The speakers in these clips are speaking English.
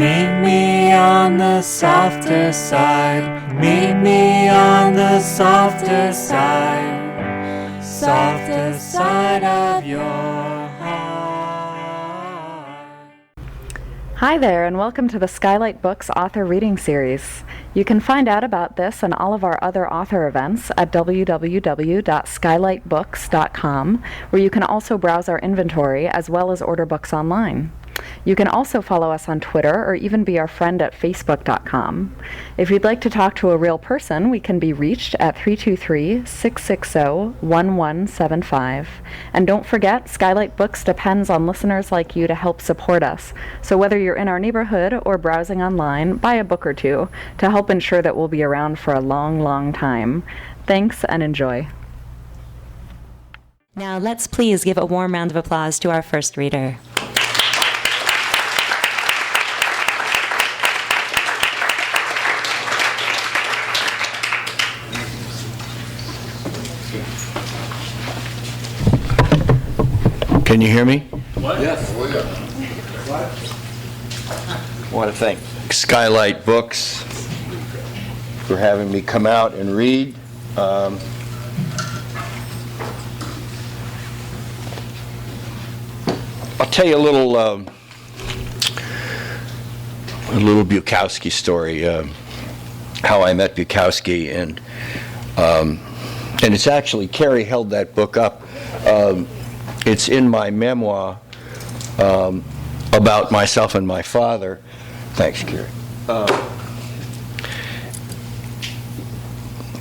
Meet me on the softer side. Meet me on the softer side. Softer side of your heart. Hi there, and welcome to the Skylight Books Author Reading Series. You can find out about this and all of our other author events at www.skylightbooks.com, where you can also browse our inventory as well as order books online. You can also follow us on Twitter or even be our friend at facebook.com. If you'd like to talk to a real person, we can be reached at 323-660-1175. And don't forget, Skylight Books depends on listeners like you to help support us. So whether you're in our neighborhood or browsing online, buy a book or two to help ensure that we'll be around for a long, long time. Thanks and enjoy. Now let's please give a warm round of applause to our first reader. Can you hear me? What? Yes. I want to thank Skylight Books for having me come out and read. I'll tell you a little Bukowski story. How I met Bukowski, and it's actually Carrie held that book up. It's in my memoir about myself and my father. Thanks, Carrie.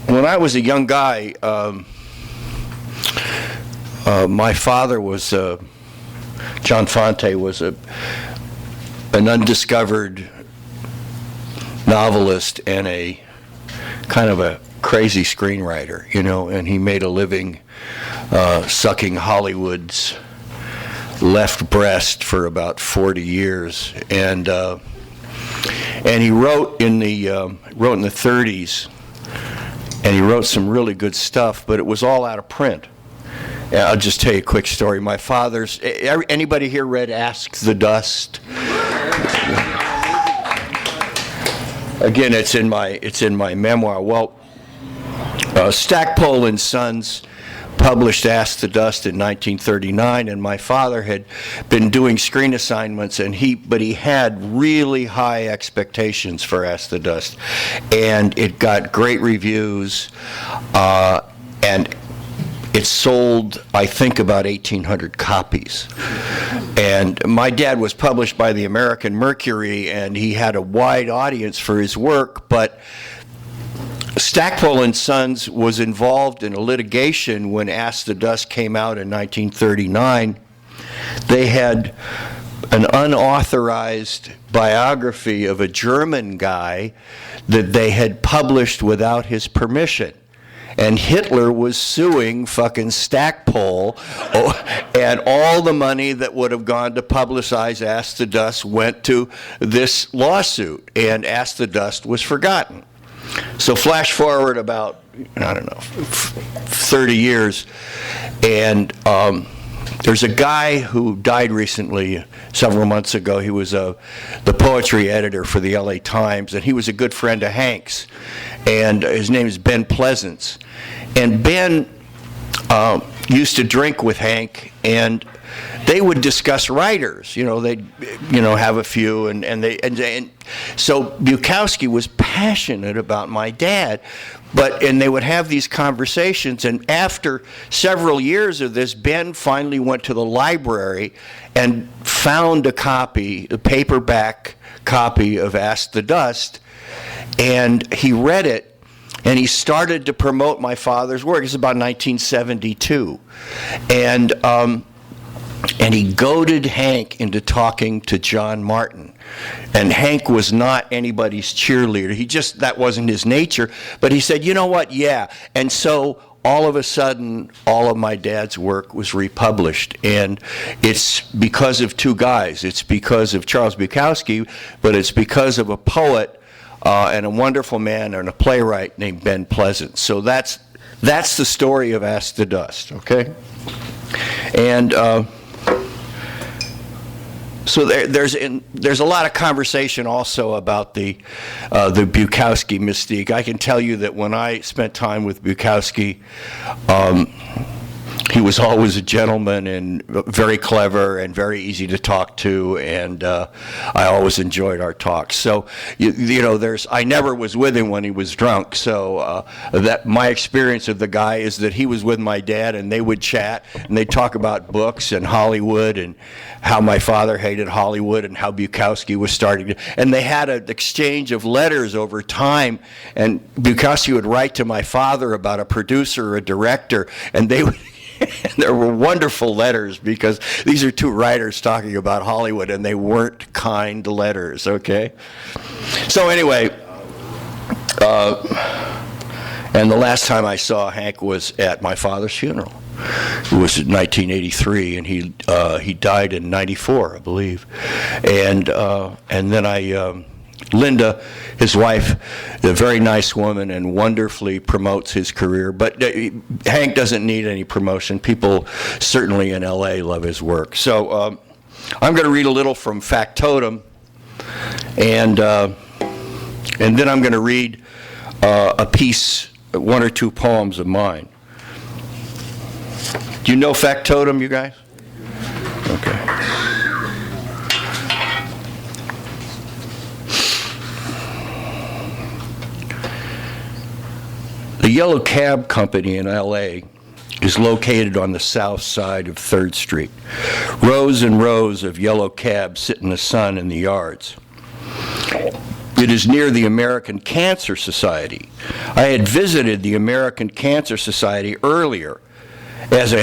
When I was a young guy, my father was, John FANTE was an undiscovered novelist and a kind of a crazy screenwriter, you know, and he made a living sucking Hollywood's left breast for about 40 years, and he wrote in the 30s, and he wrote some really good stuff, but it was all out of print. And I'll just tell you a quick story. My father's. Anybody here read Ask the Dust? Again, it's in my memoir. Well, Stackpole and Sons published Ask the Dust in 1939, and my father had been doing screen assignments, but he had really high expectations for Ask the Dust, and it got great reviews, and it sold, I think, about 1,800 copies. And my dad was published by the American Mercury, and he had a wide audience for his work, but Stackpole and Sons was involved in a litigation when Ask the Dust came out in 1939. They had an unauthorized biography of a German guy that they had published without his permission. And Hitler was suing fucking Stackpole, and all the money that would have gone to publicize Ask the Dust went to this lawsuit, and Ask the Dust was forgotten. So flash forward about, 30 years, and there's a guy who died recently, several months ago. He was the poetry editor for the LA Times, and he was a good friend of Hank's, and his name is Ben Pleasance. And Ben used to drink with Hank, and they would discuss writers. They'd have a few, and so Bukowski was passionate about my dad, and they would have these conversations, and after several years of this, Ben finally went to the library and found a paperback copy of Ask the Dust, and he read it, and he started to promote my father's work. This is about 1972, and he goaded Hank into talking to John Martin. And Hank was not anybody's cheerleader. That wasn't his nature. But he said, you know what, yeah. And so all of a sudden, all of my dad's work was republished. And it's because of two guys. It's because of Charles Bukowski, but it's because of a poet and a wonderful man and a playwright named Ben Pleasance. So that's the story of Ask the Dust, okay? And So there's a lot of conversation also about the Bukowski mystique. I can tell you that when I spent time with Bukowski, he was always a gentleman and very clever and very easy to talk to, and I always enjoyed our talks. So, I never was with him when he was drunk, so that my experience of the guy is that he was with my dad, and they would chat, and they'd talk about books and Hollywood, and how my father hated Hollywood, and how Bukowski was starting to, and they had an exchange of letters over time, and Bukowski would write to my father about a producer or a director, and they would and there were wonderful letters, because these are two writers talking about Hollywood, and they weren't kind letters, okay? So anyway, and the last time I saw Hank was at my father's funeral. It was in 1983, and he died in 94, I believe. And then Linda, his wife, a very nice woman and wonderfully promotes his career. But Hank doesn't need any promotion. People certainly in L.A. love his work. So I'm going to read a little from Factotum, and then I'm going to read a piece, one or two poems of mine. Do you know Factotum, you guys? Okay. The Yellow Cab Company in L.A. is located on the south side of 3rd Street. Rows and rows of yellow cabs sit in the sun in the yards. It is near the American Cancer Society. I had visited the American Cancer Society earlier, as I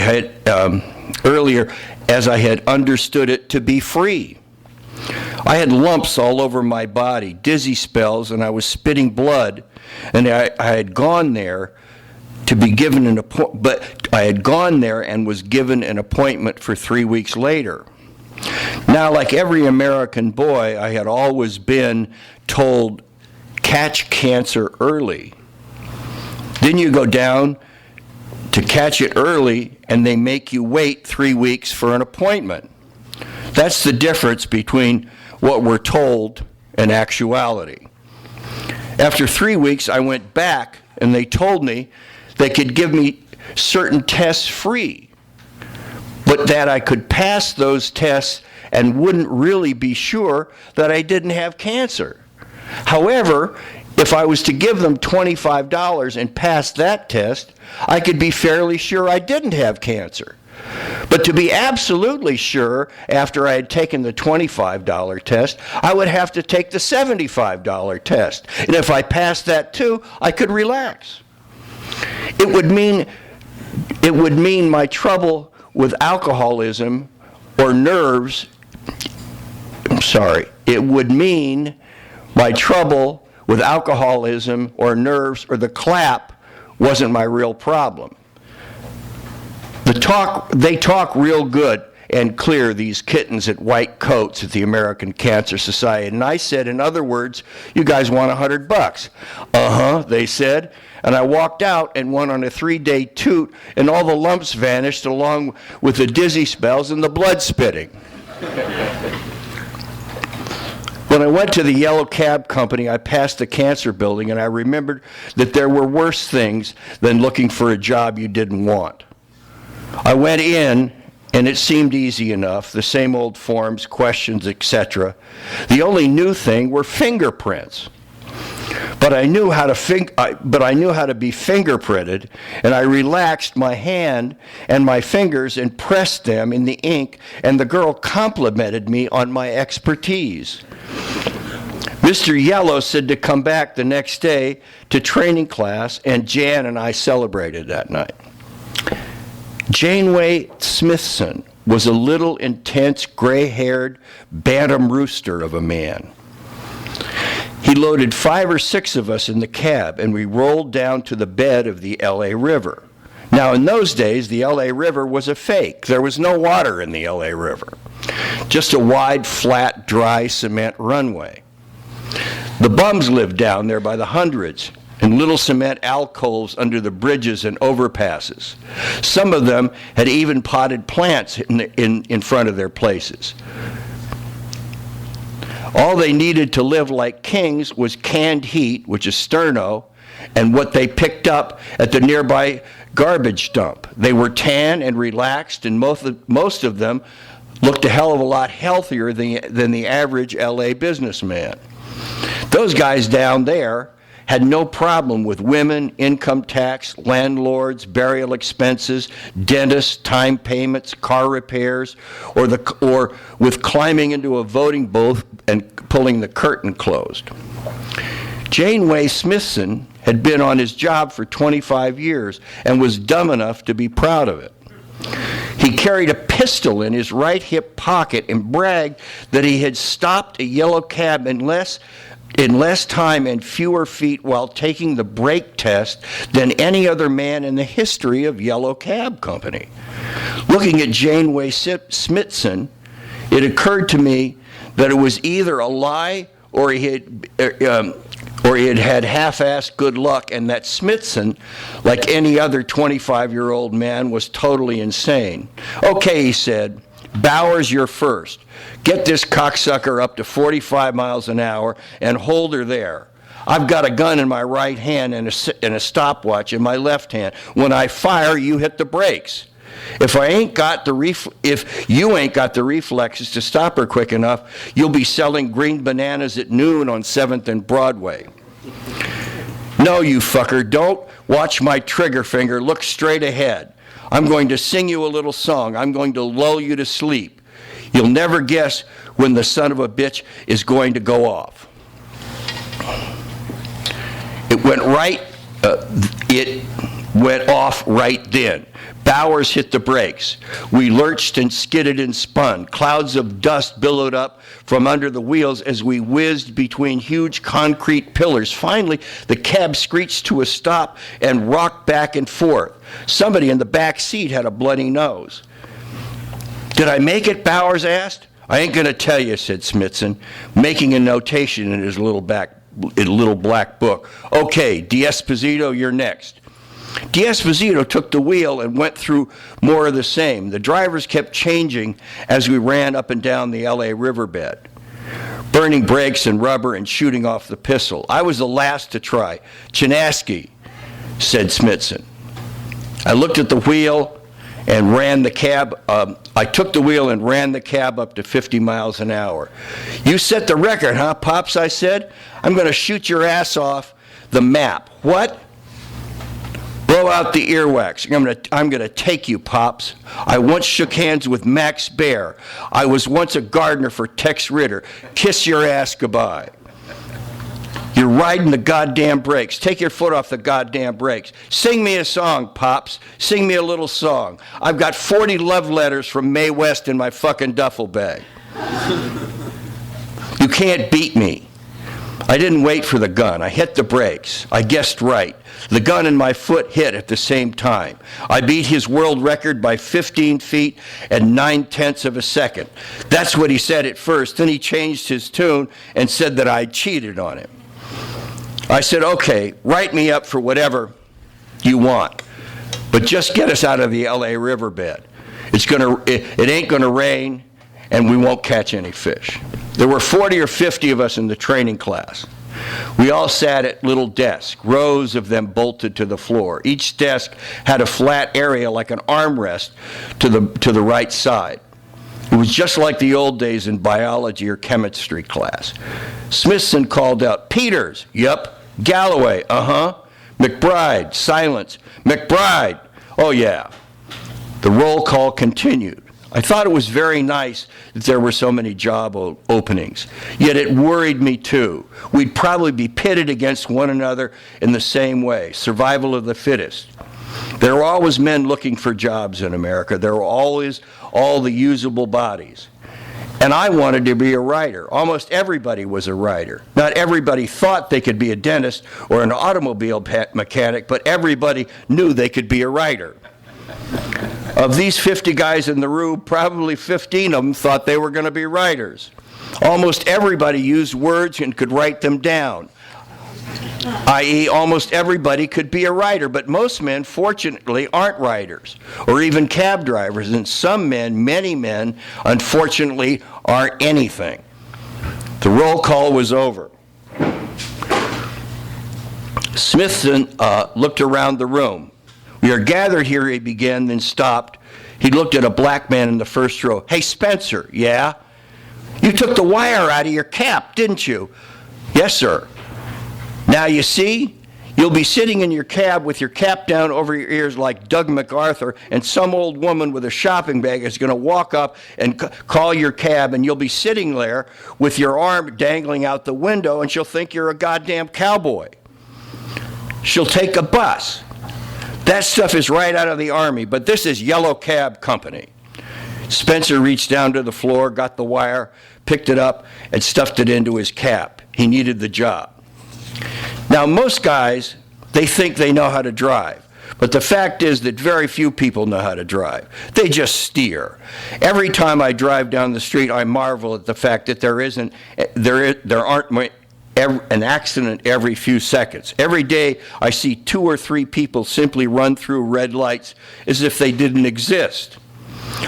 had understood it to be free. I had lumps all over my body, dizzy spells, and I was spitting blood. And I had gone there to be given an appointment, but I had gone there and was given an appointment for 3 weeks later. Now, like every American boy, I had always been told, catch cancer early. Then you go down to catch it early, and they make you wait 3 weeks for an appointment. That's the difference between what we're told and actuality. After 3 weeks, I went back, and they told me they could give me certain tests free, but that I could pass those tests and wouldn't really be sure that I didn't have cancer. However, if I was to give them $25 and pass that test, I could be fairly sure I didn't have cancer. But to be absolutely sure, after I had taken the $25 test, I would have to take the $75 test. And if I passed that too, I could relax. It would mean my trouble with alcoholism or nerves, it would mean my trouble with alcoholism or nerves or the clap wasn't my real problem. They talk real good and clear, these kittens at white coats at the American Cancer Society. And I said, in other words, you guys want $100? Uh-huh, they said. And I walked out and went on a 3-day toot, and all the lumps vanished along with the dizzy spells and the blood spitting. When I went to the Yellow Cab Company, I passed the cancer building, and I remembered that there were worse things than looking for a job you didn't want. I went in, and it seemed easy enough, the same old forms, questions, etc. The only new thing were fingerprints. But I knew how to be fingerprinted, and I relaxed my hand and my fingers and pressed them in the ink, and the girl complimented me on my expertise. Mr. Yellow said to come back the next day to training class, and Jan and I celebrated that night. Janeway Smithson was a little intense, gray-haired bantam rooster of a man. He loaded 5 or 6 of us in the cab, and we rolled down to the bed of the L.A. River. Now, in those days, the L.A. River was a fake. There was no water in the L.A. River, just a wide, flat, dry cement runway. The bums lived down there by the hundreds, in little cement alcoves under the bridges and overpasses. Some of them had even potted plants in front of their places. All they needed to live like kings was canned heat, which is sterno, and what they picked up at the nearby garbage dump. They were tan and relaxed, and most of them looked a hell of a lot healthier than the average LA businessman. Those guys down there had no problem with women, income tax, landlords, burial expenses, dentists, time payments, car repairs, or with climbing into a voting booth and pulling the curtain closed. Janeway Smithson had been on his job for 25 years and was dumb enough to be proud of it. He carried a pistol in his right hip pocket and bragged that he had stopped a yellow cab in less time and fewer feet while taking the brake test than any other man in the history of Yellow Cab Company. Looking at Janeway Smithson, it occurred to me that it was either a lie or he had half-assed good luck, and that Smithson, like any other 25-year-old man, was totally insane. Okay, he said, Bowers, you're first. Get this cocksucker up to 45 miles an hour and hold her there. I've got a gun in my right hand and a stopwatch in my left hand. When I fire, you hit the brakes. If you ain't got the reflexes to stop her quick enough, you'll be selling green bananas at noon on 7th and Broadway. No, you fucker, don't watch my trigger finger. Look straight ahead. I'm going to sing you a little song. I'm going to lull you to sleep. You'll never guess when the son of a bitch is going to go off. It went off right then. Bowers hit the brakes. We lurched and skidded and spun. Clouds of dust billowed up from under the wheels as we whizzed between huge concrete pillars. Finally, the cab screeched to a stop and rocked back and forth. Somebody in the back seat had a bloody nose. Did I make it? Bowers asked. I ain't going to tell you, said Smithson, making a notation in his little black book. Okay, D'Esposito, you're next. D'Esposito took the wheel and went through more of the same. The drivers kept changing as we ran up and down the LA riverbed, burning brakes and rubber and shooting off the pistol. I was the last to try. Chinaski, said Smithson. I looked at the wheel and ran the cab. I took the wheel and ran the cab up to 50 miles an hour. You set the record, huh, Pops, I said. I'm going to shoot your ass off the map. What? Blow out the earwax. I'm going to take you, Pops. I once shook hands with Max Baer. I was once a gardener for Tex Ritter. Kiss your ass goodbye. You're riding the goddamn brakes. Take your foot off the goddamn brakes. Sing me a song, Pops. Sing me a little song. I've got 40 love letters from Mae West in my fucking duffel bag. You can't beat me. I didn't wait for the gun. I hit the brakes. I guessed right. The gun and my foot hit at the same time. I beat his world record by 15 feet and 9/10 of a second. That's what he said at first. Then he changed his tune and said that I cheated on him. I said, okay, write me up for whatever you want, but just get us out of the LA riverbed. It ain't gonna rain, and we won't catch any fish. There were 40 or 50 of us in the training class. We all sat at little desks, rows of them bolted to the floor. Each desk had a flat area like an armrest to the right side. It was just like the old days in biology or chemistry class. Smithson called out, Peters, yup. Galloway, uh-huh. McBride, silence. McBride, oh yeah. The roll call continued. I thought it was very nice that there were so many job openings, yet it worried me too. We'd probably be pitted against one another in the same way, survival of the fittest. There were always men looking for jobs in America. There were always all the usable bodies. And I wanted to be a writer. Almost everybody was a writer. Not everybody thought they could be a dentist or an automobile mechanic, but everybody knew they could be a writer. Of these 50 guys in the room, probably 15 of them thought they were going to be writers. Almost everybody used words and could write them down, i.e., almost everybody could be a writer, but most men, fortunately, aren't writers, or even cab drivers, and some men, many men, unfortunately, aren't anything. The roll call was over. Smithson looked around the room. "We are gathered here," he began, then stopped. He looked at a black man in the first row. "Hey, Spencer." "Yeah?" "You took the wire out of your cap, didn't you?" "Yes, sir." "Now, you see, you'll be sitting in your cab with your cap down over your ears like Doug MacArthur, and some old woman with a shopping bag is going to walk up and call your cab, and you'll be sitting there with your arm dangling out the window, and she'll think you're a goddamn cowboy. She'll take a bus. That stuff is right out of the Army, but this is Yellow Cab Company." Spencer reached down to the floor, got the wire, picked it up, and stuffed it into his cap. He needed the job. Now, most guys, they think they know how to drive. But the fact is that very few people know how to drive. They just steer. Every time I drive down the street, I marvel at the fact that there aren't an accident every few seconds. Every day I see 2 or 3 people simply run through red lights as if they didn't exist.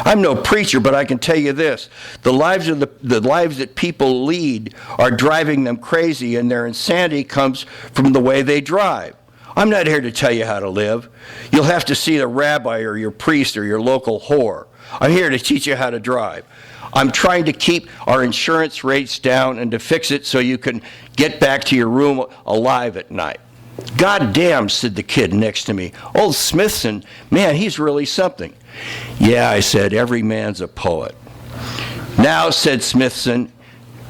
I'm no preacher, but I can tell you this. The lives that people lead are driving them crazy, and their insanity comes from the way they drive. I'm not here to tell you how to live. You'll have to see the rabbi or your priest or your local whore. I'm here to teach you how to drive. I'm trying to keep our insurance rates down and to fix it so you can get back to your room alive at night. "God damn," said the kid next to me. "Old Smithson, man, he's really something." "Yeah," I said, "every man's a poet." "Now," said Smithson,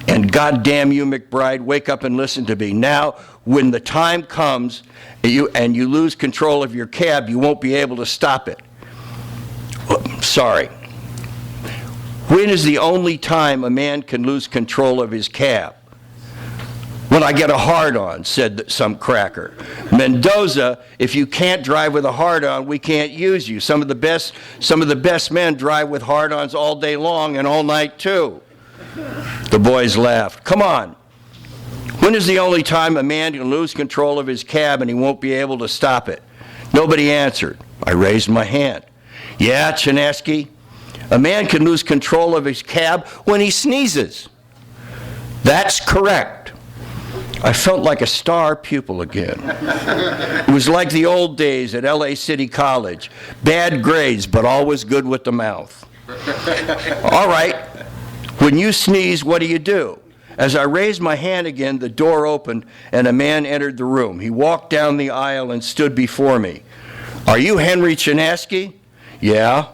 "and God damn you, McBride, wake up and listen to me. Now, when the time comes and you lose control of your cab, you won't be able to stop it." "Sorry. When is the only time a man can lose control of his cab?" "When I get a hard-on," said some cracker. "Mendoza, if you can't drive with a hard-on, we can't use you. Some of the best men drive with hard-ons all day long and all night too." The boys laughed. "Come on. When is the only time a man can lose control of his cab and he won't be able to stop it?" Nobody answered. I raised my hand. "Yeah, Chinaski, a man can lose control of his cab when he sneezes." "That's correct." I felt like a star pupil again. It was like the old days at LA City College. Bad grades, but always good with the mouth. "All right, when you sneeze, what do you do?" As I raised my hand again, the door opened and a man entered the room. He walked down the aisle and stood before me. "Are you Henry Chinaski?" "Yeah."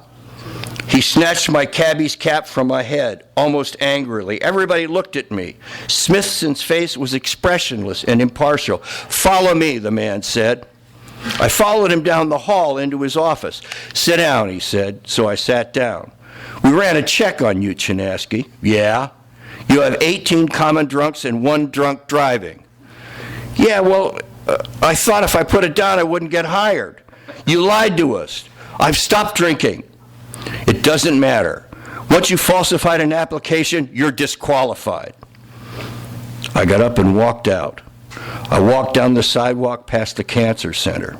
He snatched my cabbie's cap from my head, almost angrily. Everybody looked at me. Smithson's face was expressionless and impartial. "Follow me," the man said. I followed him down the hall into his office. "Sit down," he said, so I sat down. "We ran a check on you, Chinaski." "Yeah." "You have 18 common drunks and 1 drunk driving." "Yeah, well, I thought if I put it down I wouldn't get hired." "You lied to us." "I've stopped drinking." "It doesn't matter. Once you falsified an application, you're disqualified." I got up and walked out. I walked down the sidewalk past the cancer center.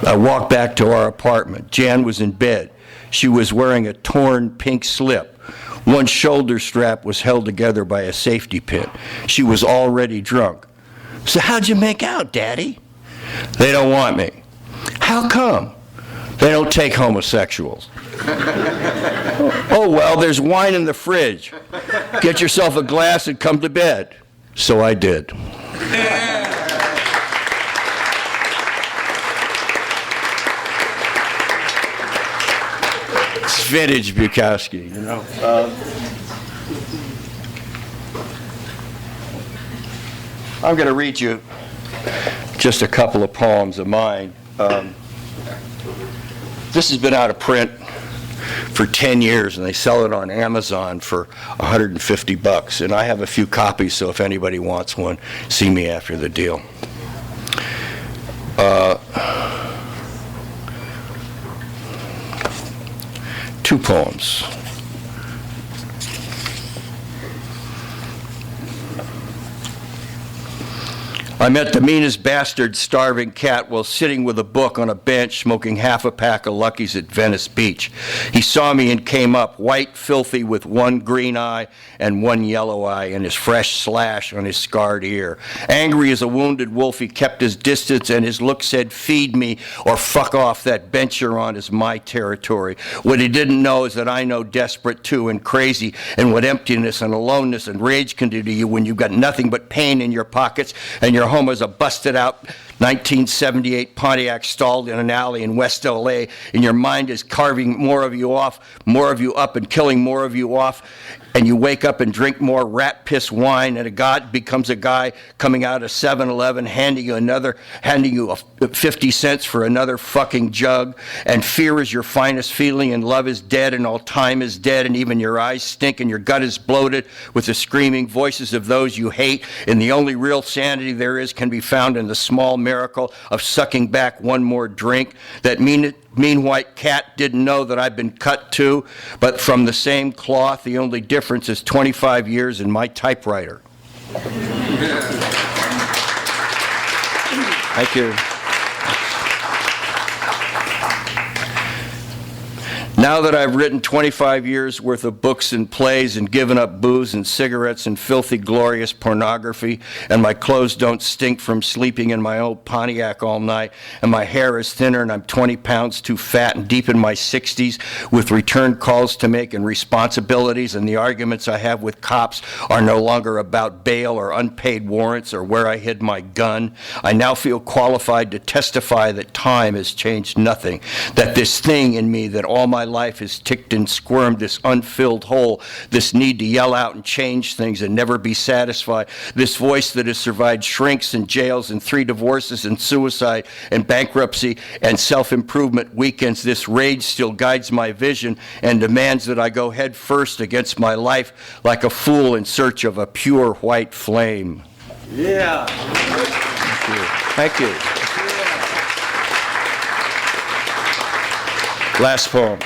I walked back to our apartment. Jan was in bed. She was wearing a torn pink slip. One shoulder strap was held together by a safety pin. She was already drunk. "So how'd you make out, Daddy?" "They don't want me." "How come?" "They don't take homosexuals." "Oh, well, there's wine in the fridge. Get yourself a glass and come to bed." So I did. It's vintage Bukowski, you know. I'm going to read you just a couple of poems of mine. This has been out of print for 10 years, and they sell it on Amazon for $150. And I have a few copies, so if anybody wants one, see me after the deal. 2 poems. I met the meanest bastard starving cat while sitting with a book on a bench smoking half a pack of Luckies at Venice Beach. He saw me and came up, white, filthy, with one green eye and one yellow eye and his fresh slash on his scarred ear. Angry as a wounded wolf, he kept his distance and his look said, "Feed me or fuck off, that bench you're on is my territory." What he didn't know is that I know desperate too and crazy and what emptiness and aloneness and rage can do to you when you've got nothing but pain in your pockets and your home is a busted out 1978 Pontiac stalled in an alley in West LA, and your mind is carving more of you off, more of you up, and killing more of you off, and you wake up and drink more rat piss wine, and a god becomes a guy coming out of 7-Eleven handing you 50 cents for another fucking jug, and fear is your finest feeling, and love is dead, and all time is dead, and even your eyes stink, and your gut is bloated with the screaming voices of those you hate, and the only real sanity there is can be found in the small miracle of sucking back one more drink. That mean white cat didn't know that I've been cut too, but from the same cloth. The only difference is 25 years in my typewriter. Thank you. Now that I've written 25 years worth of books and plays and given up booze and cigarettes and filthy, glorious pornography, and my clothes don't stink from sleeping in my old Pontiac all night, and my hair is thinner and I'm 20 pounds too fat and deep in my 60s with return calls to make and responsibilities, and the arguments I have with cops are no longer about bail or unpaid warrants or where I hid my gun, I now feel qualified to testify that time has changed nothing, that this thing in me that all my life has ticked and squirmed, this unfilled hole, this need to yell out and change things and never be satisfied, this voice that has survived shrinks and jails and 3 divorces and suicide and bankruptcy and self-improvement weekends, this rage still guides my vision and demands that I go head first against my life like a fool in search of a pure white flame. Yeah. Thank you. Last poem.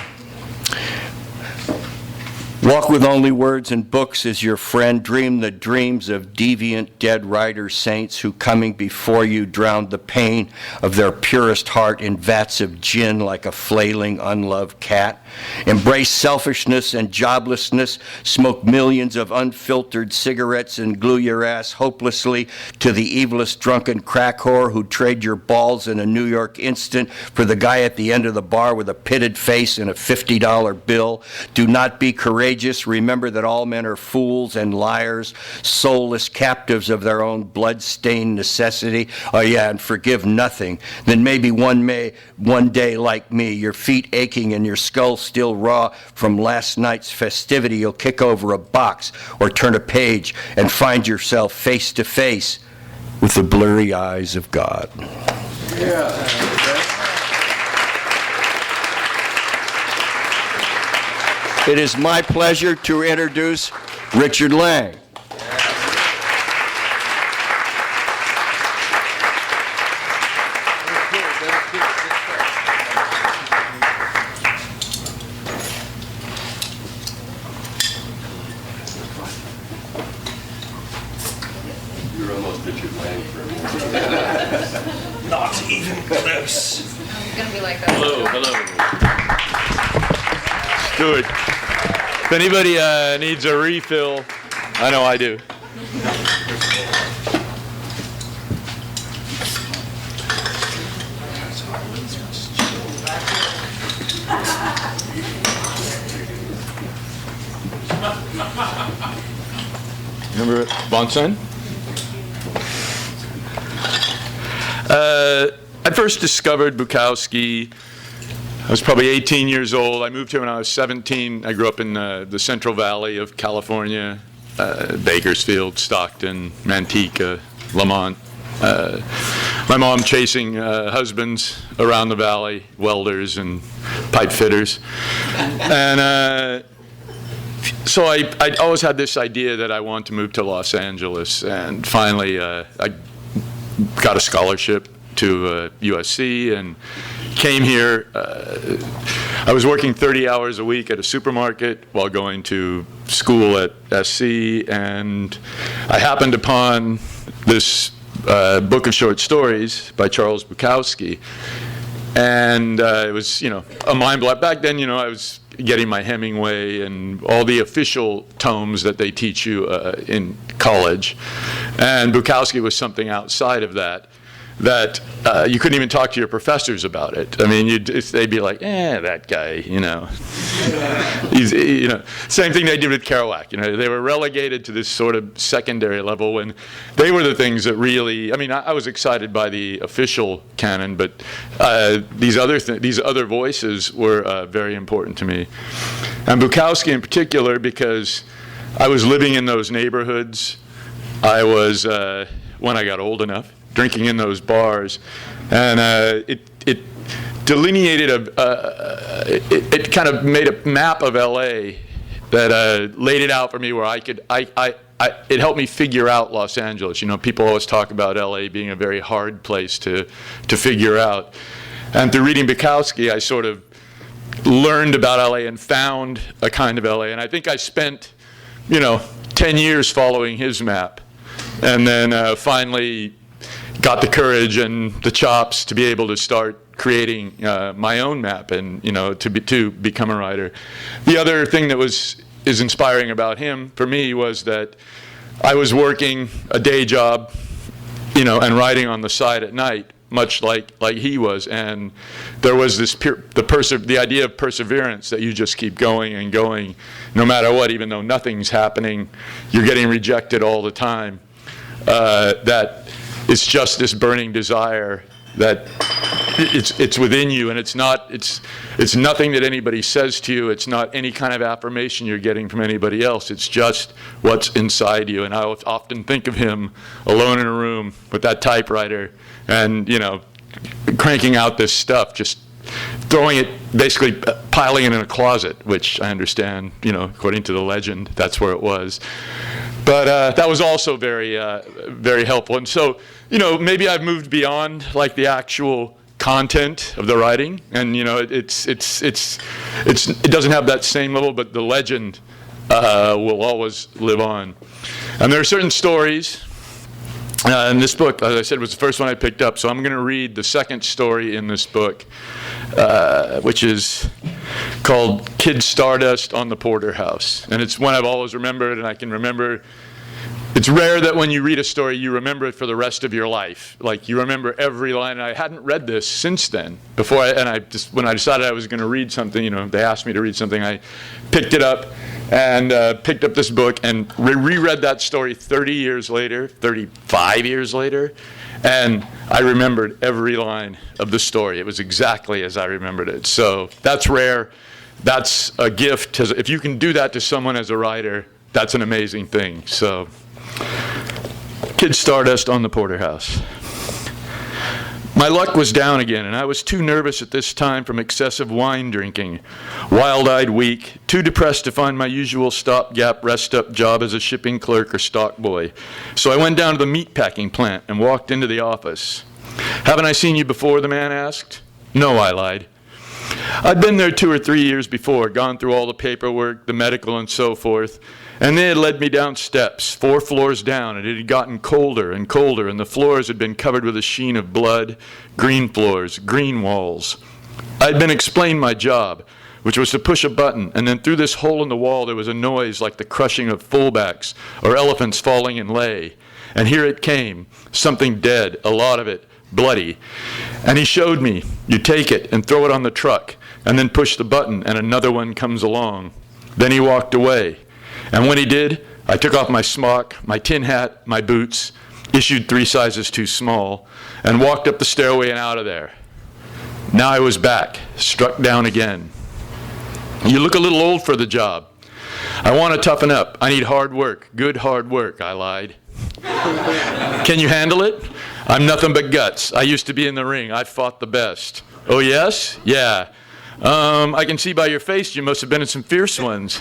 Walk with only words and books as your friend. Dream the dreams of deviant dead writers, saints who coming before you drowned the pain of their purest heart in vats of gin like a flailing unloved cat. Embrace selfishness and joblessness. Smoke millions of unfiltered cigarettes and glue your ass hopelessly to the evilest drunken crack whore who trade your balls in a New York instant for the guy at the end of the bar with a pitted face and a $50 bill. Do not be courageous. Remember that all men are fools and liars, soulless captives of their own blood-stained necessity. Oh yeah, and forgive nothing. Then maybe one day, like me, your feet aching and your skull still raw from last night's festivity, you'll kick over a box or turn a page and find yourself face to face with the blurry eyes of God. Yeah. It is my pleasure to introduce Richard Lange. You're almost Richard Lange for me. Not even close. It's gonna be like that. Hello. Good. If anybody needs a refill, I know I do. Remember Bonson? I first discovered Bukowski. I was probably 18 years old. I moved here when I was 17. I grew up in the Central Valley of California, Bakersfield, Stockton, Manteca, Lamont. My mom chasing husbands around the valley, welders and pipe fitters. And so I always had this idea that I wanted to move to Los Angeles. And finally, I got a scholarship to USC and came here. I was working 30 hours a week at a supermarket while going to school at SC, and I happened upon this book of short stories by Charles Bukowski. And it was, a mind blow. Back then, I was getting my Hemingway and all the official tomes that they teach you in college. And Bukowski was something outside of that you couldn't even talk to your professors about it. I mean, they'd be like, that guy, He's, same thing they did with Kerouac. They were relegated to this sort of secondary level when they were the things that really, I was excited by the official canon, but these other voices were very important to me. And Bukowski in particular, because I was living in those neighborhoods. I was, when I got old enough, drinking in those bars, and it delineated it kind of made a map of LA that laid it out for me where it helped me figure out Los Angeles. People always talk about LA being a very hard place to figure out, and through reading Bukowski, I sort of learned about LA and found a kind of LA, and I think I spent 10 years following his map, and then finally got the courage and the chops to be able to start creating my own map and to become a writer. The other thing that is inspiring about him for me was that I was working a day job, and writing on the side at night, much like he was, and there was this the idea of perseverance, that you just keep going and going no matter what, even though nothing's happening, you're getting rejected all the time. That it's just this burning desire that it's within you, and it's nothing that anybody says to you. It's not any kind of affirmation you're getting from anybody else. It's just what's inside you. And I often think of him alone in a room with that typewriter and cranking out this stuff, just throwing it, basically piling it in a closet, which I understand, according to the legend, that's where it was. But that was also very, very helpful. And so, maybe I've moved beyond like the actual content of the writing, and it doesn't have that same level, but the legend will always live on. And there are certain stories. In this book, as I said, was the first one I picked up, so I'm going to read the second story in this book, which is called Kid Stardust on the Porterhouse. And it's one I've always remembered, and I can remember. It's rare that when you read a story, you remember it for the rest of your life. Like, you remember every line. And I hadn't read this since then. When I decided I was going to read something, they asked me to read something, I picked it up and picked up this book and reread that story 35 years later, and I remembered every line of the story. It was exactly as I remembered it. So that's rare. That's a gift. If you can do that to someone as a writer, that's an amazing thing. So, Kid Stardust on the Porterhouse. My luck was down again, and I was too nervous at this time from excessive wine drinking, wild-eyed weak, too depressed to find my usual stopgap rest-up job as a shipping clerk or stock boy. So I went down to the meatpacking plant and walked into the office. "Haven't I seen you before?" the man asked. "No," I lied. I'd been there 2 or 3 years before, gone through all the paperwork, the medical and so forth, and they had led me down steps, 4 floors down, and it had gotten colder and colder, and the floors had been covered with a sheen of blood, green floors, green walls. I'd been explained my job, which was to push a button, and then through this hole in the wall there was a noise like the crushing of fullbacks or elephants falling in lay. And here it came, something dead, a lot of it, bloody. And he showed me, you take it and throw it on the truck, and then push the button and another one comes along. Then he walked away. And when he did, I took off my smock, my tin hat, my boots, issued 3 sizes too small, and walked up the stairway and out of there. Now I was back, struck down again. "You look a little old for the job." "I want to toughen up. I need hard work, good hard work," I lied. "Can you handle it?" "I'm nothing but guts. I used to be in the ring. I fought the best." "Oh, yes?" "Yeah." I can see by your face you must have been in some fierce ones."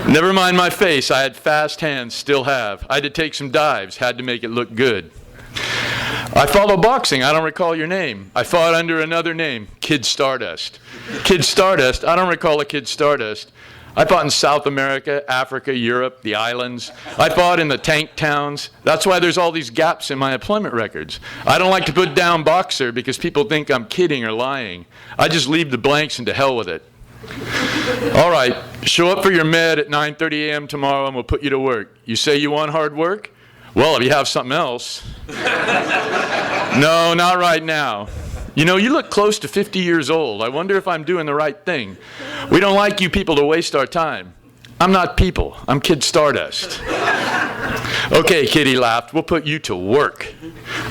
"Never mind my face. I had fast hands, still have. I had to take some dives, had to make it look good." "I follow boxing. I don't recall your name." "I fought under another name, Kid Stardust." "Kid Stardust? I don't recall a Kid Stardust." I fought in South America, Africa, Europe, the islands. I fought in the tank towns. That's why there's all these gaps in my employment records. I don't like to put down boxer because people think I'm kidding or lying. I just leave the blanks and to hell with it. All right, show up for your med at 9:30 a.m. tomorrow and we'll put you to work. You say you want hard work? Well, if you have something else. No, not right now. You know, you look close to 50 years old. I wonder if I'm doing the right thing. We don't like you people to waste our time. I'm not people. I'm Kid Stardust. Okay, kid, he laughed. We'll put you to work.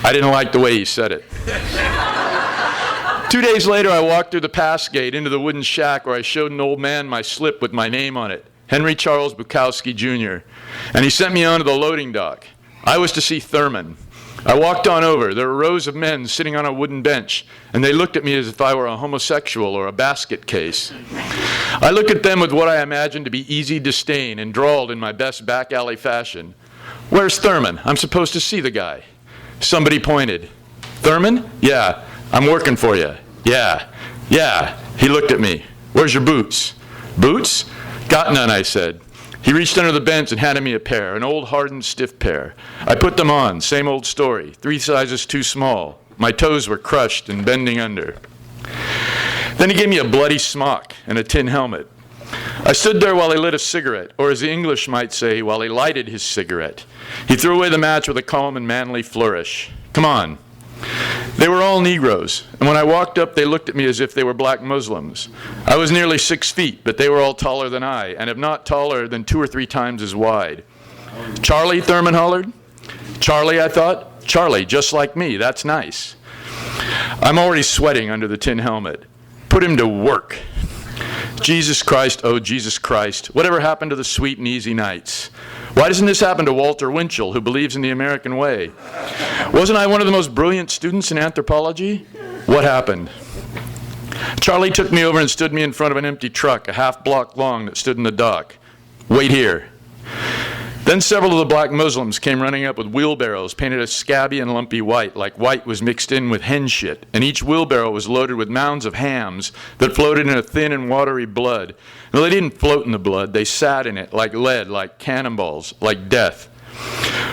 I didn't like the way he said it. 2 days later, I walked through the pass gate into the wooden shack where I showed an old man my slip with my name on it, Henry Charles Bukowski, Jr., and he sent me on to the loading dock. I was to see Thurman. I walked on over. There were rows of men sitting on a wooden bench, and they looked at me as if I were a homosexual or a basket case. I looked at them with what I imagined to be easy disdain and drawled in my best back alley fashion. Where's Thurman? I'm supposed to see the guy. Somebody pointed. Thurman? Yeah. I'm working for you. Yeah. He looked at me. Where's your boots? Boots? Got none, I said. He reached under the bench and handed me a pair, an old hardened stiff pair. I put them on, same old story, 3 sizes too small. My toes were crushed and bending under. Then he gave me a bloody smock and a tin helmet. I stood there while he lit a cigarette, or as the English might say, while he lighted his cigarette. He threw away the match with a calm and manly flourish. Come on. They were all Negroes, and when I walked up, they looked at me as if they were black Muslims. I was nearly 6 feet, but they were all taller than I, and if not taller, then 2 or 3 times as wide. Charlie, Thurman hollered. Charlie, I thought. Charlie, just like me, that's nice. I'm already sweating under the tin helmet. Put him to work. Jesus Christ, oh Jesus Christ, whatever happened to the sweet and easy nights? Why doesn't this happen to Walter Winchell, who believes in the American way? Wasn't I one of the most brilliant students in anthropology? What happened? Charlie took me over and stood me in front of an empty truck, a half block long, that stood in the dock. Wait here. Then several of the black Muslims came running up with wheelbarrows painted a scabby and lumpy white, like white was mixed in with hen shit, and each wheelbarrow was loaded with mounds of hams that floated in a thin and watery blood. No, they didn't float in the blood. They sat in it like lead, like cannonballs, like death.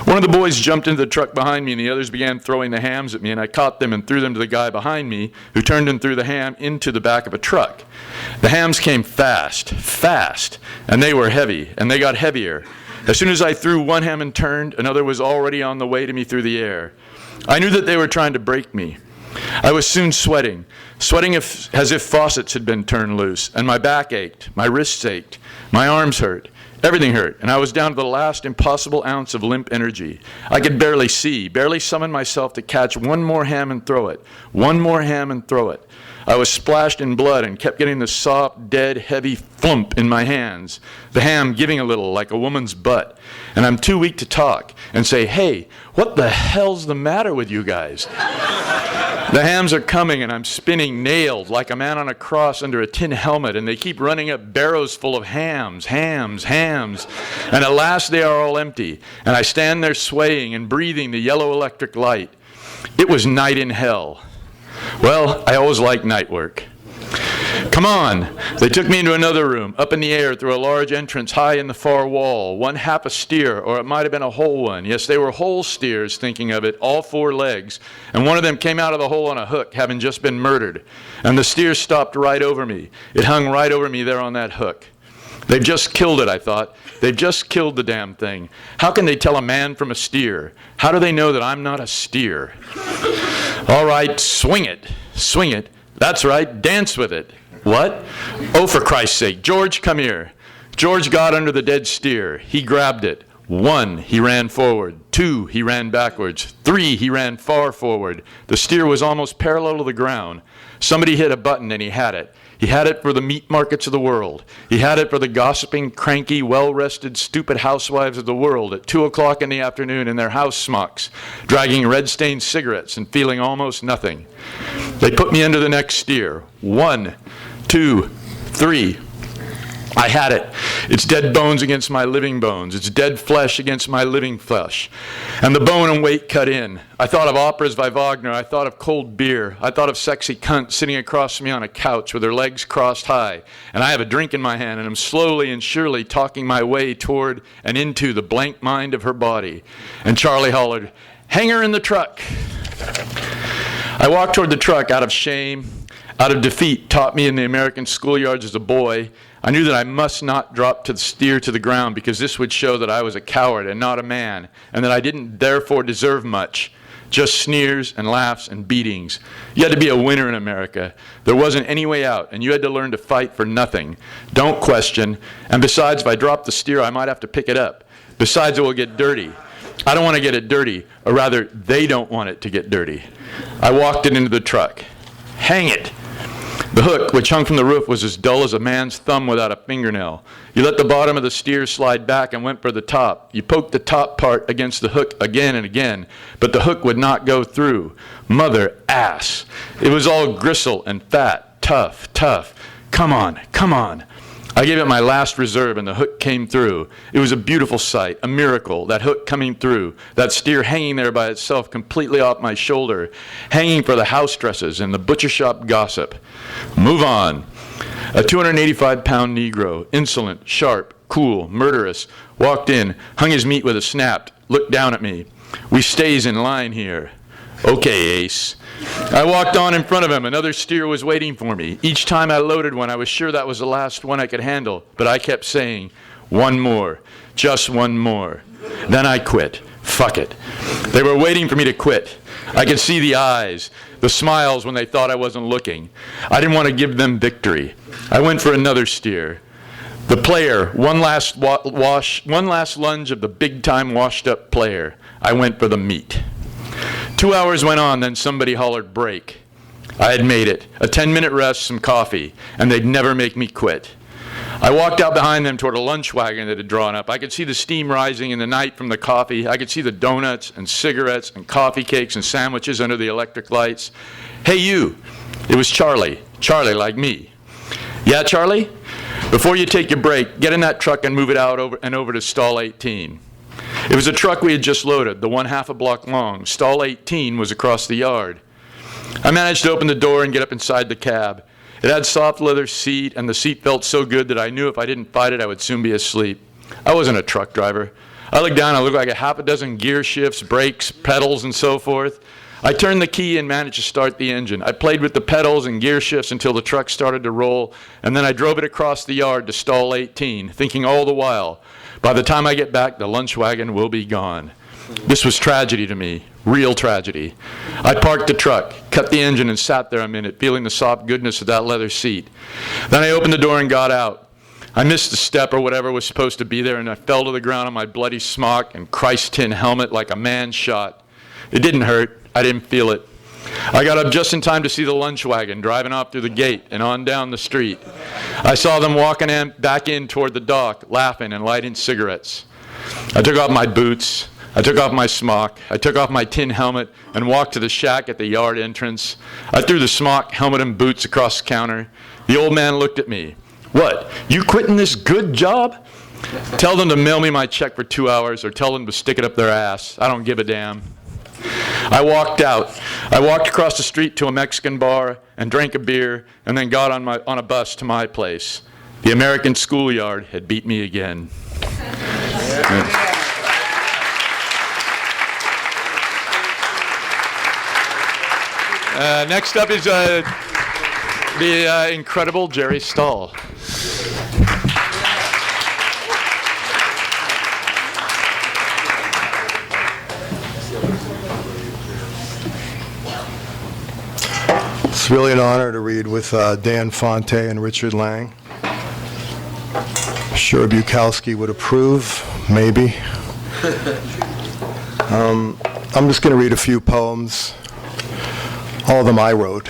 One of the boys jumped into the truck behind me, and the others began throwing the hams at me, and I caught them and threw them to the guy behind me, who turned and threw the ham into the back of a truck. The hams came fast, and they were heavy, and they got heavier. As soon as I threw one ham and turned, another was already on the way to me through the air. I knew that they were trying to break me. I was soon sweating as if faucets had been turned loose, and my back ached, my wrists ached, my arms hurt, everything hurt, and I was down to the last impossible ounce of limp energy. I could barely see, barely summon myself to catch one more ham and throw it, one more ham and throw it. I was splashed in blood and kept getting the soft, dead, heavy thump in my hands, the ham giving a little like a woman's butt. And I'm too weak to talk and say, hey, what the hell's the matter with you guys? The hams are coming and I'm spinning nailed like a man on a cross under a tin helmet, and they keep running up barrows full of hams. And at last they are all empty, and I stand there swaying and breathing the yellow electric light. It was night in hell. Well, I always liked night work. Come on. They took me into another room, up in the air through a large entrance high in the far wall, one half a steer, or it might have been a whole one. Yes, they were whole steers, thinking of it, all 4 legs, and one of them came out of the hole on a hook, having just been murdered. And the steer stopped right over me. It hung right over me there on that hook. They've just killed it, I thought. They've just killed the damn thing. How can they tell a man from a steer? How do they know that I'm not a steer? All right, swing it. That's right, dance with it. What? Oh, for Christ's sake, George, come here. George got under the dead steer. He grabbed it. 1, he ran forward. 2, he ran backwards. 3, he ran far forward. The steer was almost parallel to the ground. Somebody hit a button and he had it. He had it for the meat markets of the world. He had it for the gossiping, cranky, well-rested, stupid housewives of the world at 2 o'clock in the afternoon in their house smocks, dragging red-stained cigarettes and feeling almost nothing. They put me into the next steer. 1, 2, 3. I had it. It's dead bones against my living bones. It's dead flesh against my living flesh. And the bone and weight cut in. I thought of operas by Wagner. I thought of cold beer. I thought of sexy cunt sitting across from me on a couch with her legs crossed high. And I have a drink in my hand, and I'm slowly and surely talking my way toward and into the blank mind of her body. And Charlie hollered, "Hang her in the truck." I walked toward the truck out of shame, out of defeat taught me in the American schoolyards as a boy. I knew that I must not drop the steer to the ground because this would show that I was a coward and not a man, and that I didn't therefore deserve much, just sneers and laughs and beatings. You had to be a winner in America. There wasn't any way out, and you had to learn to fight for nothing. Don't question, and besides, if I drop the steer, I might have to pick it up. Besides, it will get dirty. I don't want to get it dirty, or rather, they don't want it to get dirty. I walked it into the truck. Hang it! The hook, which hung from the roof, was as dull as a man's thumb without a fingernail. You let the bottom of the steer slide back and went for the top. You poked the top part against the hook again and again, but the hook would not go through. Mother ass. It was all gristle and fat, tough, tough. Come on, come on. I gave it my last reserve, and the hook came through. It was a beautiful sight, a miracle, that hook coming through, that steer hanging there by itself completely off my shoulder, hanging for the house dresses and the butcher shop gossip. Move on. A 285-pound Negro, insolent, sharp, cool, murderous, walked in, hung his meat with a snap, looked down at me. "We stays in line here." "Okay, Ace." I walked on in front of him. Another steer was waiting for me. Each time I loaded one, I was sure that was the last one I could handle, but I kept saying, "One more, just one more." Then I quit. Fuck it. They were waiting for me to quit. I could see the eyes, the smiles when they thought I wasn't looking. I didn't want to give them victory. I went for another steer. The player, one last lunge of the big-time washed-up player. I went for the meat. 2 hours went on, then somebody hollered break. I had made it. A 10-minute rest, some coffee, and they'd never make me quit. I walked out behind them toward a lunch wagon that had drawn up. I could see the steam rising in the night from the coffee. I could see the donuts and cigarettes and coffee cakes and sandwiches under the electric lights. "Hey, you." It was Charlie. Charlie like me. "Yeah, Charlie? Before you take your break, get in that truck and move it out over to stall 18. It was a truck we had just loaded, the one half a block long. Stall 18 was across the yard. I managed to open the door and get up inside the cab. It had soft leather seat, and the seat felt so good that I knew if I didn't fight it, I would soon be asleep. I wasn't a truck driver. I looked down, I looked like a half a dozen gear shifts, brakes, pedals, and so forth. I turned the key and managed to start the engine. I played with the pedals and gear shifts until the truck started to roll, and then I drove it across the yard to stall 18, thinking all the while, by the time I get back, the lunch wagon will be gone. This was tragedy to me, real tragedy. I parked the truck, cut the engine, and sat there a minute, feeling the soft goodness of that leather seat. Then I opened the door and got out. I missed a step or whatever was supposed to be there, and I fell to the ground on my bloody smock and Christ tin helmet like a man shot. It didn't hurt. I didn't feel it. I got up just in time to see the lunch wagon driving off through the gate and on down the street. I saw them walking back in toward the dock, laughing and lighting cigarettes. I took off my boots. I took off my smock. I took off my tin helmet and walked to the shack at the yard entrance. I threw the smock, helmet, and boots across the counter. The old man looked at me. "What, you quitting this good job?" "Tell them to mail me my check for 2 hours or tell them to stick it up their ass. I don't give a damn." I walked out. I walked across the street to a Mexican bar and drank a beer and then got on a bus to my place. The American schoolyard had beat me again. Next up is the incredible Jerry Stahl. It's really an honor to read with Dan FANTE and Richard Lange. I'm sure Bukowski would approve, maybe. I'm just going to read a few poems. All of them I wrote.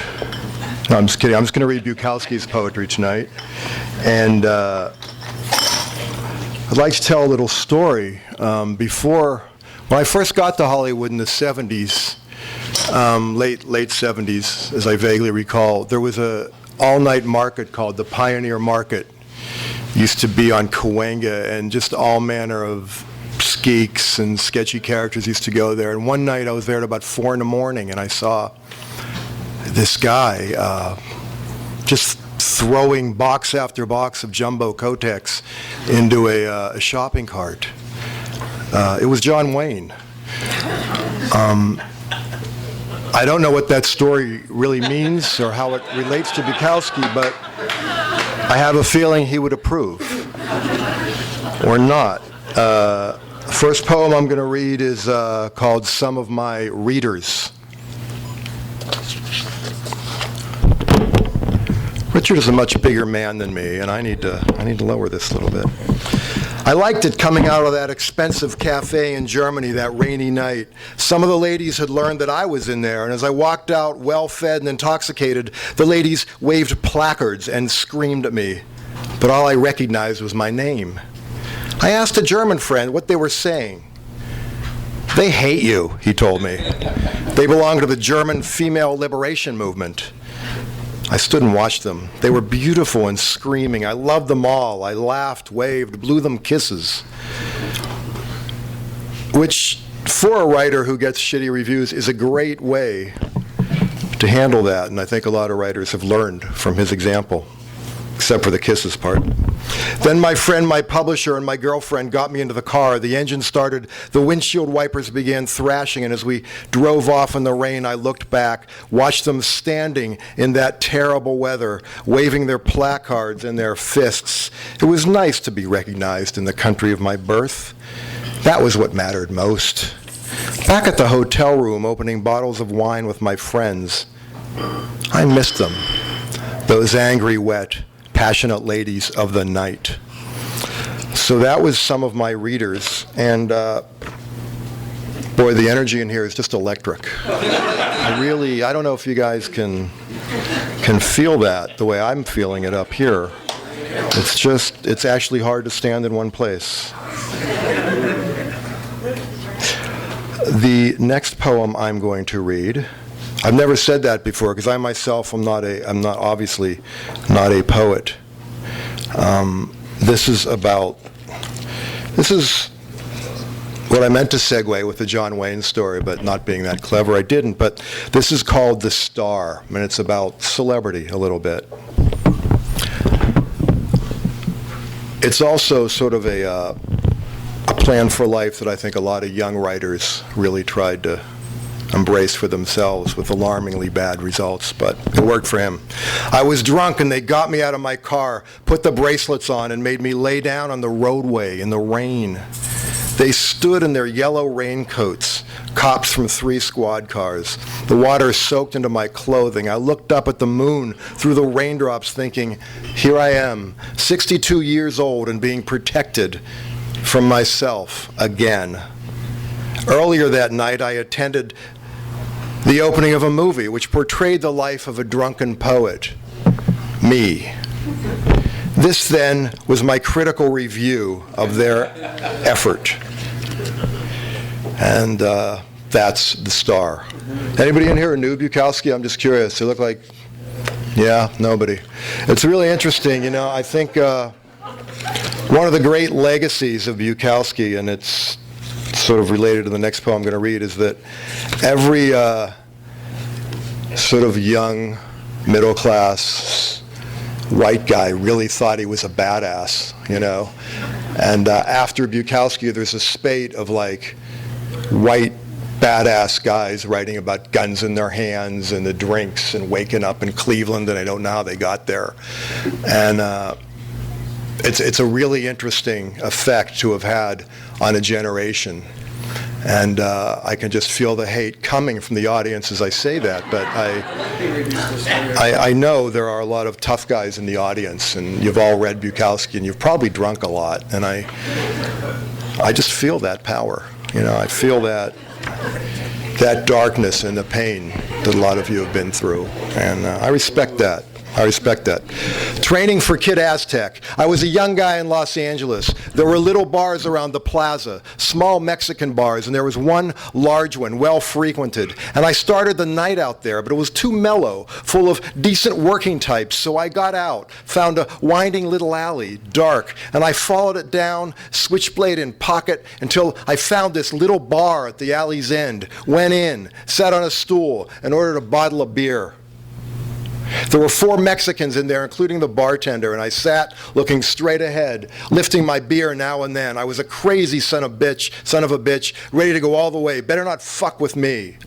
No, I'm just kidding. I'm just going to read Bukowski's poetry tonight. And I'd like to tell a little story. When I first got to Hollywood in the 70s, late 70s, as I vaguely recall, there was a all-night market called the Pioneer Market used to be on Cahuenga, and just all manner of skeeks and sketchy characters used to go there. And one night I was there at about 4 in the morning, and I saw this guy just throwing box after box of jumbo Kotex into a shopping cart. It was John Wayne. I don't know what that story really means or how it relates to Bukowski, but I have a feeling he would approve, or not. First poem I'm going to read is called Some of My Readers. Richard is a much bigger man than me, and I need to lower this a little bit. I liked it coming out of that expensive cafe in Germany that rainy night. Some of the ladies had learned that I was in there, and as I walked out well-fed and intoxicated, the ladies waved placards and screamed at me. But all I recognized was my name. I asked a German friend what they were saying. "They hate you," he told me. "They belong to the German female liberation movement." I stood and watched them. They were beautiful and screaming. I loved them all. I laughed, waved, blew them kisses. Which, for a writer who gets shitty reviews, is a great way to handle that. And I think a lot of writers have learned from his example, except for the kisses part. Then my friend, my publisher, and my girlfriend got me into the car. The engine started, the windshield wipers began thrashing, and as we drove off in the rain, I looked back, watched them standing in that terrible weather, waving their placards in their fists. It was nice to be recognized in the country of my birth. That was what mattered most. Back at the hotel room, opening bottles of wine with my friends, I missed them, those angry, wet, passionate ladies of the night. So that was Some of My Readers, and boy, the energy in here is just electric. I don't know if you guys can feel that the way I'm feeling it up here. It's actually hard to stand in one place. The next poem I'm going to read, I've never said that before because I myself I'm obviously not a poet. This is what I meant to segue with the John Wayne story, but not being that clever, I didn't. But this is called The Star, and it's about celebrity a little bit. It's also sort of a plan for life that I think a lot of young writers really tried to embrace for themselves with alarmingly bad results, but it worked for him. I was drunk and they got me out of my car, put the bracelets on, and made me lay down on the roadway in the rain. They stood in their yellow raincoats, cops from 3 squad cars. The water soaked into my clothing. I looked up at the moon through the raindrops thinking, here I am, 62 years old and being protected from myself again. Earlier that night, I attended the opening of a movie which portrayed the life of a drunken poet, me. This then was my critical review of their effort. And that's The Star. Anybody in here new Bukowski? I'm just curious. They look like, yeah, nobody. It's really interesting, I think one of the great legacies of Bukowski, and it's sort of related to the next poem I'm going to read, is that every sort of young, middle-class white guy really thought he was a badass, And after Bukowski, there's a spate of like white badass guys writing about guns in their hands and the drinks and waking up in Cleveland, and I don't know how they got there. And it's a really interesting effect to have had on a generation. And I can just feel the hate coming from the audience as I say that, but I know there are a lot of tough guys in the audience, and you've all read Bukowski, and you've probably drunk a lot, and I just feel that power. I feel that darkness and the pain that a lot of you have been through, and I respect that. I respect that. Training for Kid Aztec. I was a young guy in Los Angeles. There were little bars around the plaza, small Mexican bars, and there was one large one, well frequented. And I started the night out there, but it was too mellow, full of decent working types, so I got out, found a winding little alley, dark, and I followed it down, switchblade in pocket, until I found this little bar at the alley's end, went in, sat on a stool, and ordered a bottle of beer. There were 4 Mexicans in there, including the bartender, and I sat looking straight ahead, lifting my beer now and then. I was a crazy son of a bitch, ready to go all the way. Better not fuck with me.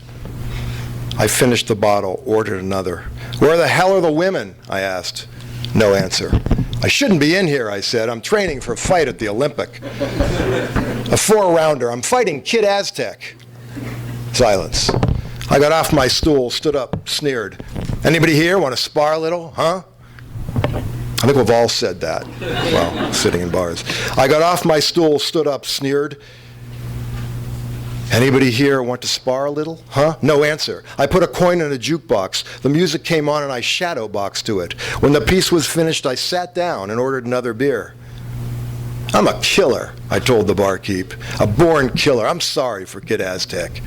I finished the bottle, ordered another. Where the hell are the women? I asked. No answer. I shouldn't be in here, I said. I'm training for a fight at the Olympic. A 4-rounder. I'm fighting Kid Aztec. Silence. I got off my stool, stood up, sneered. Anybody here want to spar a little, huh? I think we've all said that while sitting in bars. I got off my stool, stood up, sneered. Anybody here want to spar a little, huh? No answer. I put a coin in a jukebox. The music came on and I shadow boxed to it. When the piece was finished, I sat down and ordered another beer. I'm a killer, I told the barkeep. A born killer. I'm sorry for Kid Aztec.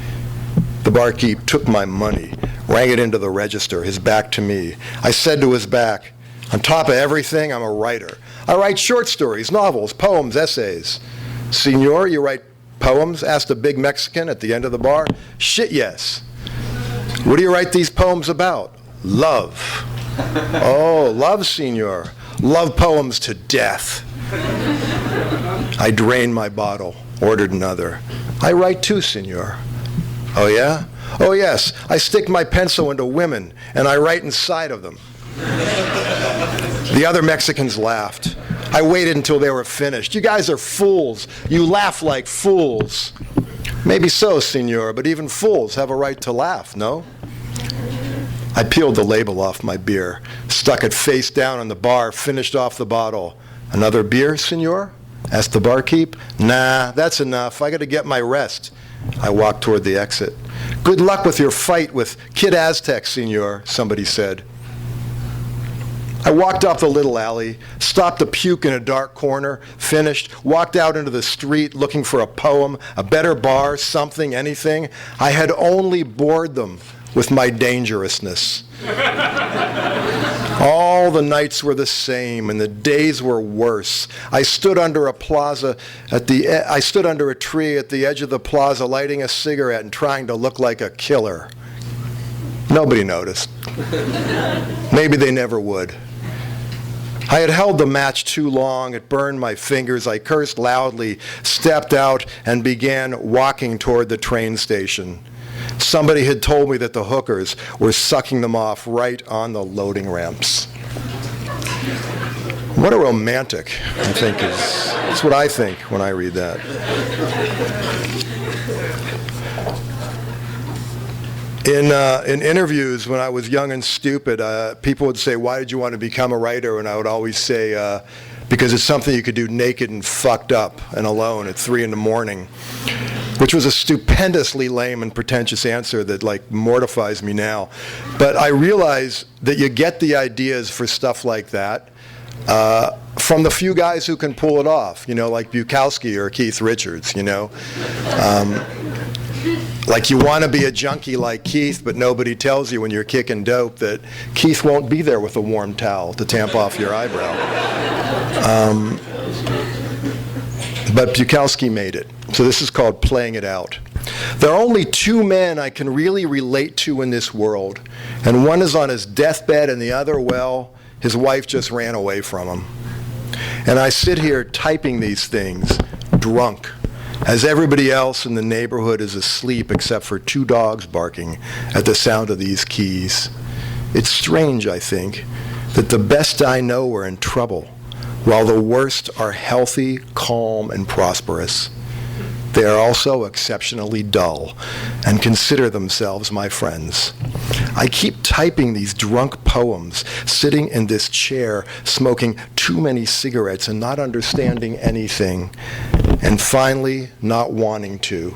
The barkeep took my money, rang it into the register, his back to me. I said to his back, on top of everything, I'm a writer. I write short stories, novels, poems, essays. Senor, you write poems? Asked a big Mexican at the end of the bar. Shit, yes. What do you write these poems about? Love. Oh, love, senor. Love poems to death. I drained my bottle, ordered another. I write too, senor. Oh, yeah? Oh, yes. I stick my pencil into women, and I write inside of them. The other Mexicans laughed. I waited until they were finished. You guys are fools. You laugh like fools. Maybe so, senor, but even fools have a right to laugh, no? I peeled the label off my beer, stuck it face down on the bar, finished off the bottle. Another beer, senor? Asked the barkeep. Nah, that's enough. I got to get my rest. I walked toward the exit. Good luck with your fight with Kid Aztec, senor, somebody said. I walked up the little alley, stopped to puke in a dark corner, finished, walked out into the street looking for a poem, a better bar, something, anything. I had only bored them with my dangerousness. All the nights were the same, and the days were worse. I stood under a tree at the edge of the plaza, lighting a cigarette and trying to look like a killer. Nobody noticed. Maybe they never would. I had held the match too long. It burned my fingers. I cursed loudly, stepped out, and began walking toward the train station. Somebody had told me that the hookers were sucking them off right on the loading ramps. What a romantic, I think is. That's what I think when I read that. In interviews when I was young and stupid, people would say, why did you want to become a writer? And I would always say, because it's something you could do naked and fucked up and alone at 3 in the morning. Which was a stupendously lame and pretentious answer that mortifies me now. But I realize that you get the ideas for stuff like that from the few guys who can pull it off, like Bukowski or Keith Richards, Like you want to be a junkie like Keith, but nobody tells you when you're kicking dope that Keith won't be there with a warm towel to tamp off your eyebrow. But Bukowski made it. So this is called Playing It Out. There are only 2 men I can really relate to in this world, and one is on his deathbed and the other, well, his wife just ran away from him. And I sit here typing these things, drunk, as everybody else in the neighborhood is asleep except for 2 dogs barking at the sound of these keys. It's strange, I think, that the best I know are in trouble, while the worst are healthy, calm, and prosperous. They are also exceptionally dull and consider themselves my friends. I keep typing these drunk poems, sitting in this chair, smoking too many cigarettes and not understanding anything, and finally not wanting to.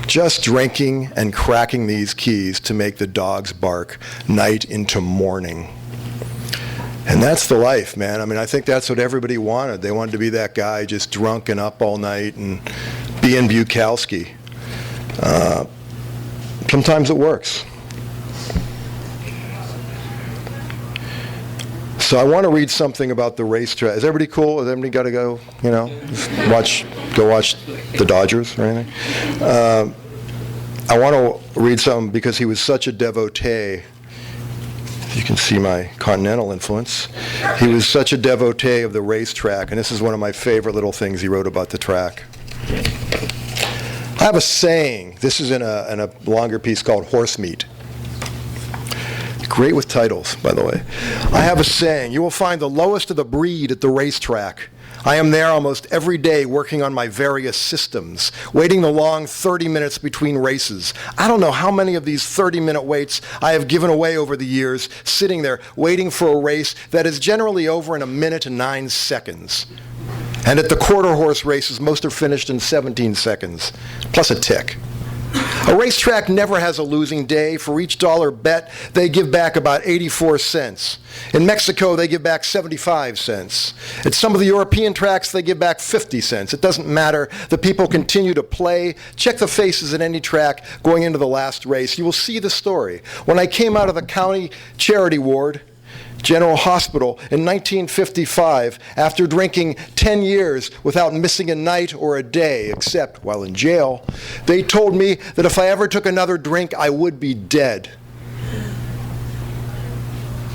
Just drinking and cracking these keys to make the dogs bark night into morning. And that's the life, man. I mean, I think that's what everybody wanted. They wanted to be that guy just drunk and up all night and being Bukowski. Sometimes it works. So I want to read something about the racetrack. Is everybody cool? Has everybody got to go, you know, go watch the Dodgers or anything? I want to read something because he was such a devotee. You can see my continental influence. He was such a devotee of the racetrack, and this is one of my favorite little things he wrote about the track. I have a saying. This is in a longer piece called Horse Meat. Great with titles, by the way. I have a saying. You will find the lowest of the breed at the racetrack. I am there almost every day working on my various systems, waiting the long 30 minutes between races. I don't know how many of these 30-minute waits I have given away over the years, sitting there waiting for a race that is generally over in 1 minute and 9 seconds. And at the quarter horse races, most are finished in 17 seconds, plus a tick. A racetrack never has a losing day. For each dollar bet, they give back about 84 cents. In Mexico, they give back 75 cents. At some of the European tracks, they give back 50 cents. It doesn't matter. The people continue to play. Check the faces at any track going into the last race. You will see the story. When I came out of the county charity ward, General Hospital in 1955, after drinking 10 years without missing a night or a day, except while in jail, they told me that if I ever took another drink, I would be dead.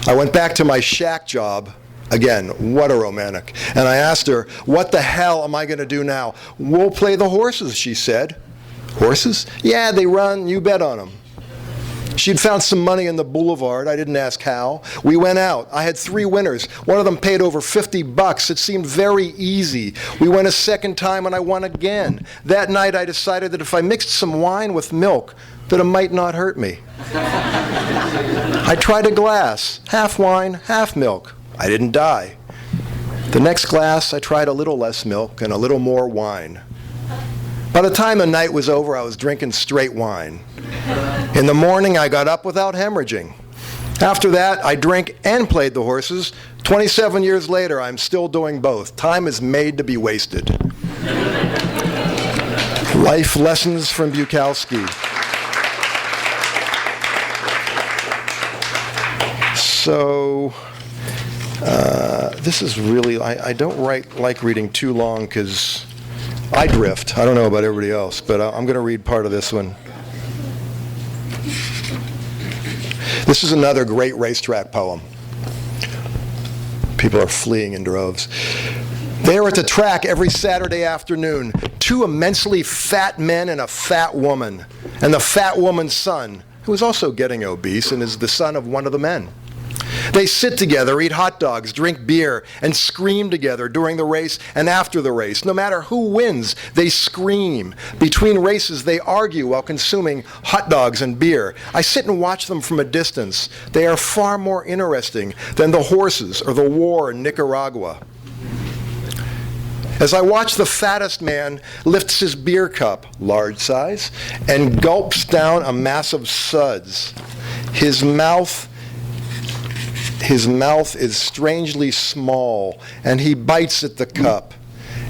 I went back to my shack job. Again, what a romantic. And I asked her, what the hell am I going to do now? We'll play the horses, she said. Horses? Yeah, they run. You bet on them. She'd found some money in the boulevard. I didn't ask how. We went out. I had 3 winners. One of them paid over $50. It seemed very easy. We went a second time and I won again. That night I decided that if I mixed some wine with milk, that it might not hurt me. I tried a glass, half wine, half milk. I didn't die. The next glass I tried a little less milk and a little more wine. By the time the night was over, I was drinking straight wine. In the morning, I got up without hemorrhaging. After that, I drank and played the horses. 27 years later, I'm still doing both. Time is made to be wasted. Life lessons from Bukowski. So, this is really, I don't like reading too long because I drift. I don't know about everybody else, but I'm going to read part of this one. This is another great racetrack poem. People are fleeing in droves. They are at the track every Saturday afternoon. 2 immensely fat men and a fat woman. And the fat woman's son, who is also getting obese and is the son of one of the men. They sit together, eat hot dogs, drink beer, and scream together during the race and after the race. No matter who wins, they scream. Between races, they argue while consuming hot dogs and beer. I sit and watch them from a distance. They are far more interesting than the horses or the war in Nicaragua. As I watch the fattest man lifts his beer cup, large size, and gulps down a mass of suds, his mouth is strangely small, and he bites at the cup,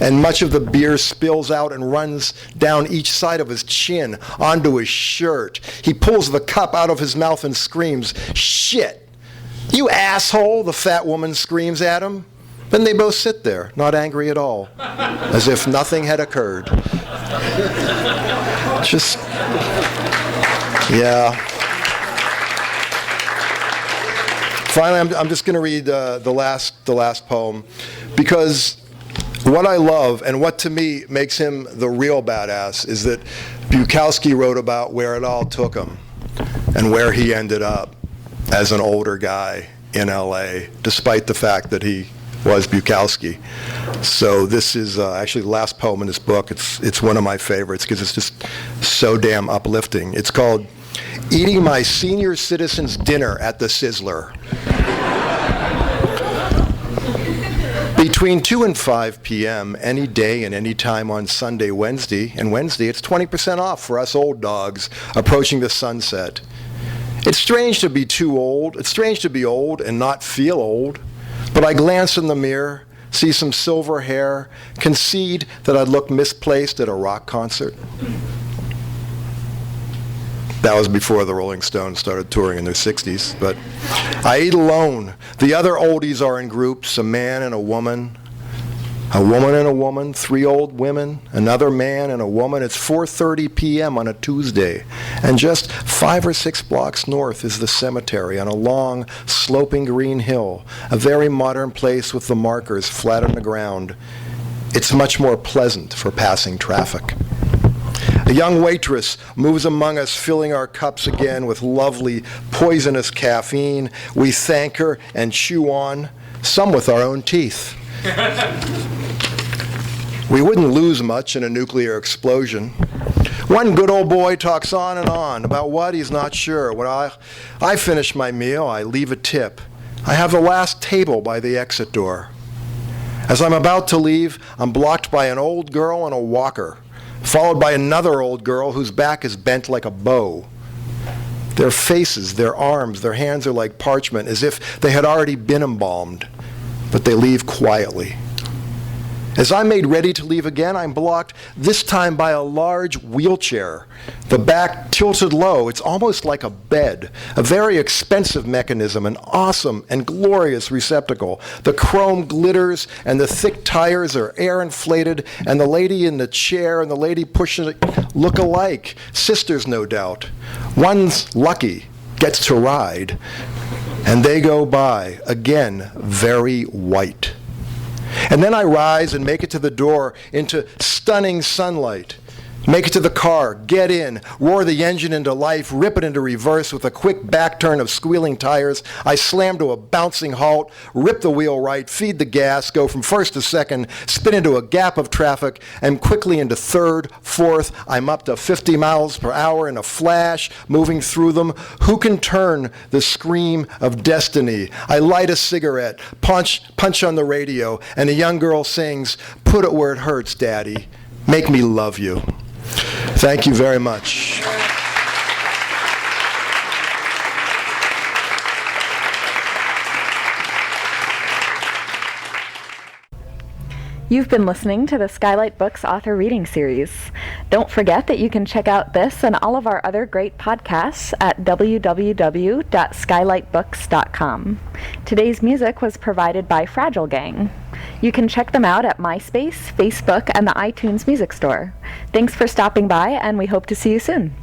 and much of the beer spills out and runs down each side of his chin onto his shirt. He pulls the cup out of his mouth and screams, "Shit! You asshole!" the fat woman screams at him. Then they both sit there, not angry at all, as if nothing had occurred. Just, yeah. Finally, I'm just going to read the last poem, because what I love and what to me makes him the real badass is that Bukowski wrote about where it all took him and where he ended up as an older guy in LA, despite the fact that he was Bukowski. So this is actually the last poem in this book. It's one of my favorites because it's just so damn uplifting. It's called "Eating My Senior Citizen's Dinner at the Sizzler." Between 2 and 5 p.m., any day and any time on Sunday, Wednesday, it's 20% off for us old dogs approaching the sunset. It's strange to be too old. It's strange to be old and not feel old. But I glance in the mirror, see some silver hair, concede that I'd look misplaced at a rock concert. That was before the Rolling Stones started touring in their 60s, but I eat alone. The other oldies are in groups, a man and a woman and a woman, 3 old women, another man and a woman. It's 4:30 p.m. on a Tuesday, and just 5 or 6 blocks north is the cemetery on a long, sloping green hill, a very modern place with the markers flat on the ground. It's much more pleasant for passing traffic. A young waitress moves among us, filling our cups again with lovely, poisonous caffeine. We thank her and chew on, some with our own teeth. We wouldn't lose much in a nuclear explosion. One good old boy talks on and on about what he's not sure. When I finish my meal, I leave a tip. I have the last table by the exit door. As I'm about to leave, I'm blocked by an old girl on a walker, followed by another old girl whose back is bent like a bow. Their faces, their arms, their hands are like parchment, as if they had already been embalmed, but they leave quietly. As I'm made ready to leave again, I'm blocked, this time by a large wheelchair, the back tilted low. It's almost like a bed, a very expensive mechanism, an awesome and glorious receptacle. The chrome glitters, and the thick tires are air inflated, and the lady in the chair and the lady pushing it look alike, sisters no doubt. One's lucky, gets to ride, and they go by, again, very white. And then I rise and make it to the door into stunning sunlight. Make it to the car, get in, roar the engine into life, rip it into reverse with a quick back turn of squealing tires. I slam to a bouncing halt, rip the wheel right, feed the gas, go from first to second, spin into a gap of traffic, and quickly into third, fourth. I'm up to 50 miles per hour in a flash, moving through them. Who can turn the scream of destiny? I light a cigarette, punch on the radio, and a young girl sings, "Put it where it hurts, Daddy. Make me love you." Thank you very much. You've been listening to the Skylight Books author reading series. Don't forget that you can check out this and all of our other great podcasts at www.skylightbooks.com. Today's music was provided by Fragile Gang. You can check them out at MySpace, Facebook, and the iTunes Music Store. Thanks for stopping by, and we hope to see you soon.